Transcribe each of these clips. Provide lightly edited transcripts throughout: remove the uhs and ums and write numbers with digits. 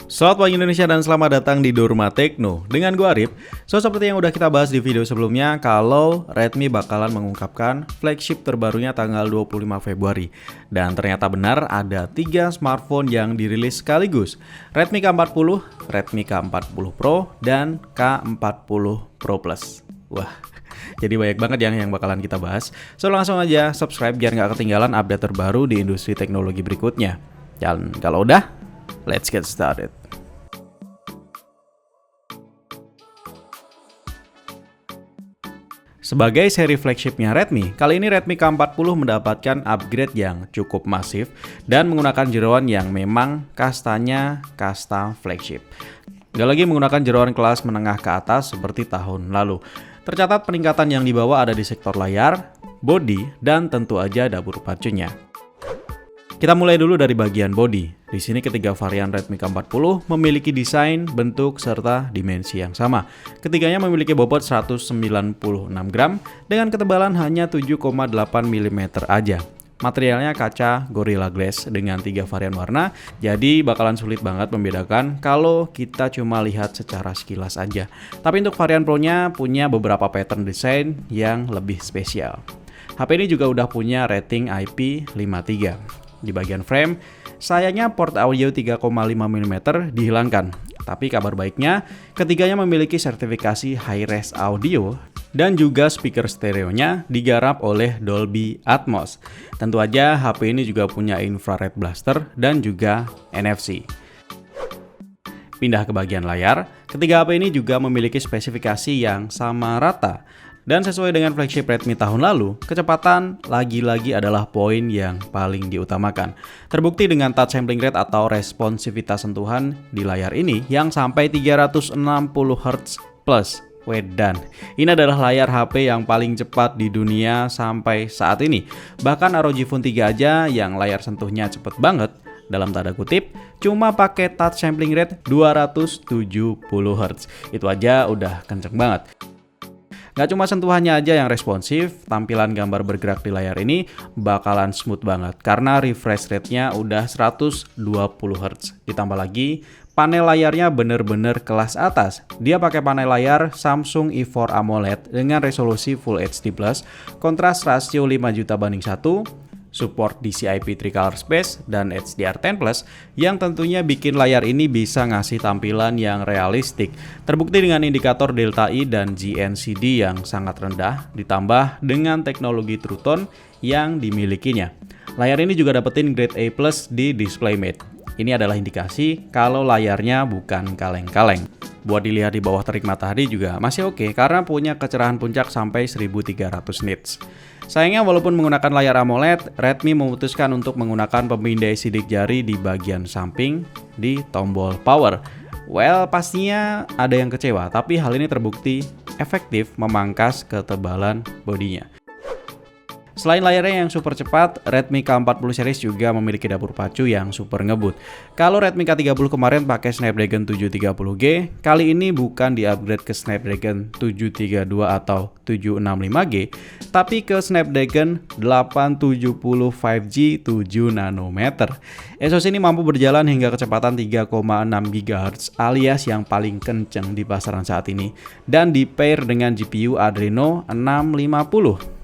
Selamat pagi Indonesia dan selamat datang di Dorma Tekno. Dengan gue Arif. Seperti yang udah kita bahas di video sebelumnya, kalau Redmi bakalan mengungkapkan flagship terbarunya tanggal 25 Februari. Dan ternyata benar ada 3 smartphone yang dirilis sekaligus. Redmi K40, Redmi K40 Pro, dan K40 Pro Plus. Wah, jadi banyak banget yang bakalan kita bahas. Langsung aja subscribe biar nggak ketinggalan update terbaru di industri teknologi berikutnya. Dan kalau udah, let's get started. Sebagai seri flagshipnya Redmi, kali ini Redmi K40 mendapatkan upgrade yang cukup masif dan menggunakan jeroan yang memang kastanya kasta flagship. Gak lagi menggunakan jeroan kelas menengah ke atas seperti tahun lalu. Tercatat peningkatan yang dibawa ada di sektor layar, bodi, dan tentu aja dapur pacunya. Kita mulai dulu dari bagian bodi. Di sini ketiga varian Redmi K40 memiliki desain, bentuk, serta dimensi yang sama. Ketiganya memiliki bobot 196 gram dengan ketebalan hanya 7,8 mm aja. Materialnya kaca Gorilla Glass dengan 3 varian warna, jadi bakalan sulit banget membedakan kalau kita cuma lihat secara sekilas aja. Tapi untuk varian Pro-nya punya beberapa pattern desain yang lebih spesial. HP ini juga udah punya rating IP53. Di bagian frame, sayangnya port audio 3,5 mm dihilangkan. Tapi kabar baiknya, ketiganya memiliki sertifikasi high-res audio dan juga speaker stereonya digarap oleh Dolby Atmos. Tentu aja HP ini juga punya infrared blaster dan juga NFC. Pindah ke bagian layar, ketiga HP ini juga memiliki spesifikasi yang sama rata. Dan sesuai dengan flagship Redmi tahun lalu, kecepatan lagi-lagi adalah poin yang paling diutamakan. Terbukti dengan touch sampling rate atau responsivitas sentuhan di layar ini yang sampai 360 Hz plus. Wedan, ini adalah layar HP yang paling cepat di dunia sampai saat ini. Bahkan ROG Phone 3 aja yang layar sentuhnya cepet banget, dalam tanda kutip, cuma pakai touch sampling rate 270 Hz. Itu aja udah kenceng banget. Gak cuma sentuhannya aja yang responsif, tampilan gambar bergerak di layar ini bakalan smooth banget karena refresh rate-nya udah 120 Hz. Ditambah lagi, panel layarnya bener-bener kelas atas. Dia pakai panel layar Samsung E4 AMOLED dengan resolusi Full HD+, kontras rasio 5:1, support DCI-P Tricolor Space dan HDR10+, yang tentunya bikin layar ini bisa ngasih tampilan yang realistik. Terbukti dengan indikator Delta I dan GNCD yang sangat rendah, ditambah dengan teknologi True Tone yang dimilikinya. Layar ini juga dapetin grade A+ di DisplayMate. Ini adalah indikasi kalau layarnya bukan kaleng-kaleng. Buat dilihat di bawah terik matahari juga masih oke karena punya kecerahan puncak sampai 1300 nits. Sayangnya walaupun menggunakan layar AMOLED, Redmi memutuskan untuk menggunakan pemindai sidik jari di bagian samping di tombol power. Well, pastinya ada yang kecewa, tapi hal ini terbukti efektif memangkas ketebalan bodinya. Selain layarnya yang super cepat, Redmi K40 series juga memiliki dapur pacu yang super ngebut. Kalau Redmi K30 kemarin pakai Snapdragon 730G, kali ini bukan di-upgrade ke Snapdragon 732 atau 765G, tapi ke Snapdragon 870 5G 7 nanometer. SoC ini mampu berjalan hingga kecepatan 3,6 GHz alias yang paling kenceng di pasaran saat ini, dan di-pair dengan GPU Adreno 650.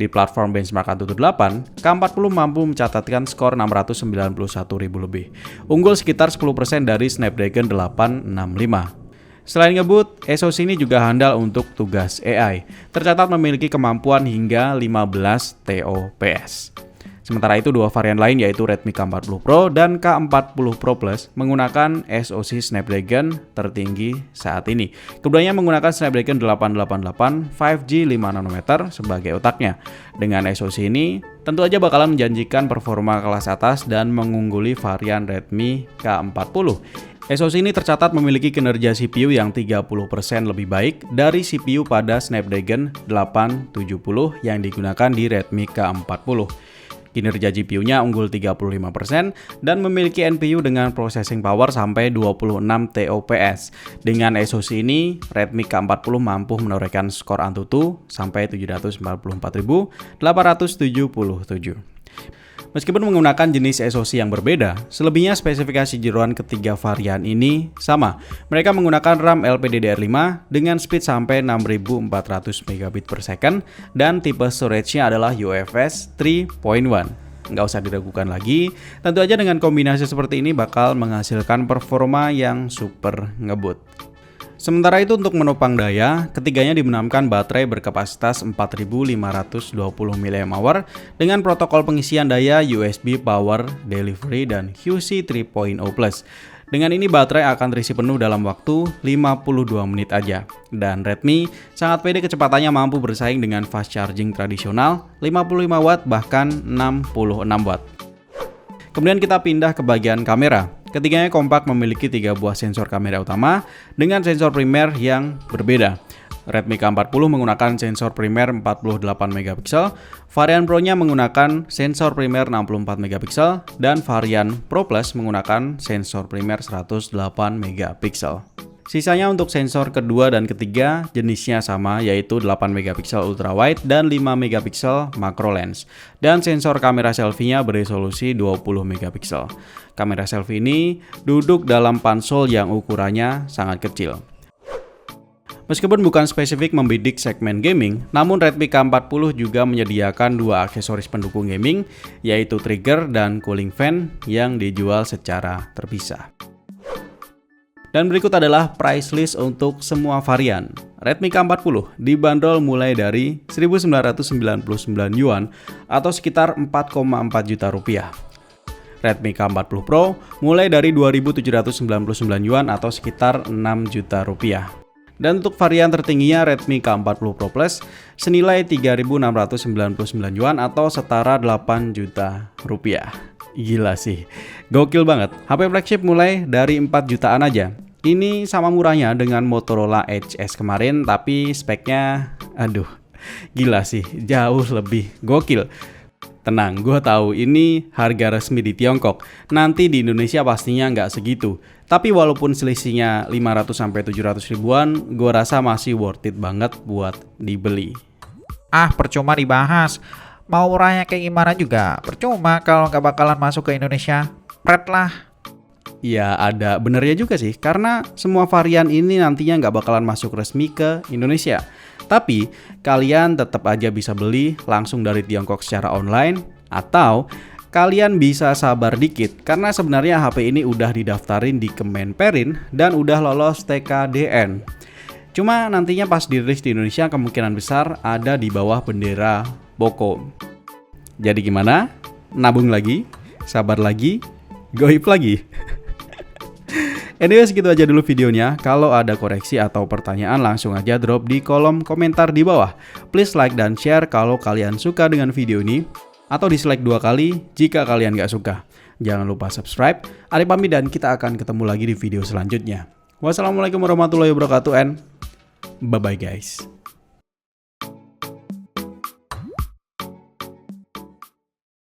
Di platform benchmark AnTuTu 8, K40 mampu mencatatkan skor 691.000 lebih. Unggul sekitar 10% dari Snapdragon 865. Selain ngebut, SoC ini juga handal untuk tugas AI. Tercatat memiliki kemampuan hingga 15 TOPS. Sementara itu dua varian lain yaitu Redmi K40 Pro dan K40 Pro Plus menggunakan SoC Snapdragon tertinggi saat ini. Keduanya menggunakan Snapdragon 888 5G 5 nanometer sebagai otaknya. Dengan SoC ini tentu aja bakalan menjanjikan performa kelas atas dan mengungguli varian Redmi K40. SoC ini tercatat memiliki kinerja CPU yang 30% lebih baik dari CPU pada Snapdragon 870 yang digunakan di Redmi K40. Kinerja GPU-nya unggul 35% dan memiliki NPU dengan processing power sampai 26 TOPS. Dengan SoC ini, Redmi K40 mampu menorehkan skor AnTuTu sampai 744.877. Meskipun menggunakan jenis SoC yang berbeda, selebihnya spesifikasi jeroan ketiga varian ini sama. Mereka menggunakan RAM LPDDR5 dengan speed sampai 6400 megabit per second dan tipe storage-nya adalah UFS 3.1. Nggak usah diragukan lagi, tentu aja dengan kombinasi seperti ini bakal menghasilkan performa yang super ngebut. Sementara itu untuk menopang daya, ketiganya dibenamkan baterai berkapasitas 4520 mAh dengan protokol pengisian daya USB Power Delivery dan QC 3.0+. Dengan ini baterai akan terisi penuh dalam waktu 52 menit aja. Dan Redmi sangat pede kecepatannya mampu bersaing dengan fast charging tradisional 55 watt bahkan 66 watt. Kemudian kita pindah ke bagian kamera. Ketiganya kompak memiliki 3 buah sensor kamera utama dengan sensor primer yang berbeda. Redmi K40 menggunakan sensor primer 48 megapiksel, varian Pro-nya menggunakan sensor primer 64 megapiksel, dan varian Pro Plus menggunakan sensor primer 108 megapiksel. Sisanya untuk sensor kedua dan ketiga jenisnya sama, yaitu 8 megapiksel ultrawide dan 5 megapiksel macro lens. Dan sensor kamera selfie-nya beresolusi 20 megapiksel. Kamera selfie ini duduk dalam pansel yang ukurannya sangat kecil. Meskipun bukan spesifik membidik segmen gaming, namun Redmi K40 juga menyediakan 2 aksesoris pendukung gaming, yaitu trigger dan cooling fan yang dijual secara terpisah. Dan berikut adalah price list untuk semua varian. Redmi K40 dibanderol mulai dari 1.999 yuan atau sekitar 4,4 juta rupiah. Redmi K40 Pro mulai dari 2.799 yuan atau sekitar 6 juta rupiah. Dan untuk varian tertingginya Redmi K40 Pro Plus senilai 3.699 yuan atau setara 8 juta rupiah. Gila sih, gokil banget. HP flagship mulai dari 4 jutaan aja. Ini sama murahnya dengan Motorola Edge S kemarin, tapi speknya aduh, gila sih, jauh lebih gokil. Tenang, gue tahu ini harga resmi di Tiongkok. Nanti di Indonesia pastinya nggak segitu. Tapi walaupun selisihnya 500-700 ribuan, gue rasa masih worth it banget buat dibeli. Ah, percuma dibahas. Mau murahnya kayak gimana juga, percuma kalau nggak bakalan masuk ke Indonesia. Pret lah. Ya ada benernya juga sih, karena semua varian ini nantinya nggak bakalan masuk resmi ke Indonesia. Tapi kalian tetap aja bisa beli langsung dari Tiongkok secara online, atau kalian bisa sabar dikit karena sebenarnya HP ini udah didaftarin di Kemenperin dan udah lolos TKDN. Cuma nantinya pas dirilis di Indonesia kemungkinan besar ada di bawah bendera Poco. Jadi gimana? Nabung lagi? Sabar lagi? Goib lagi? Anyway, segitu aja dulu videonya. Kalau ada koreksi atau pertanyaan langsung aja drop di kolom komentar di bawah. Please like dan share kalau kalian suka dengan video ini, atau dislike 2 kali jika kalian gak suka. Jangan lupa subscribe. Ari pamit dan kita akan ketemu lagi di video selanjutnya. Wassalamualaikum warahmatullahi wabarakatuh and bye-bye guys.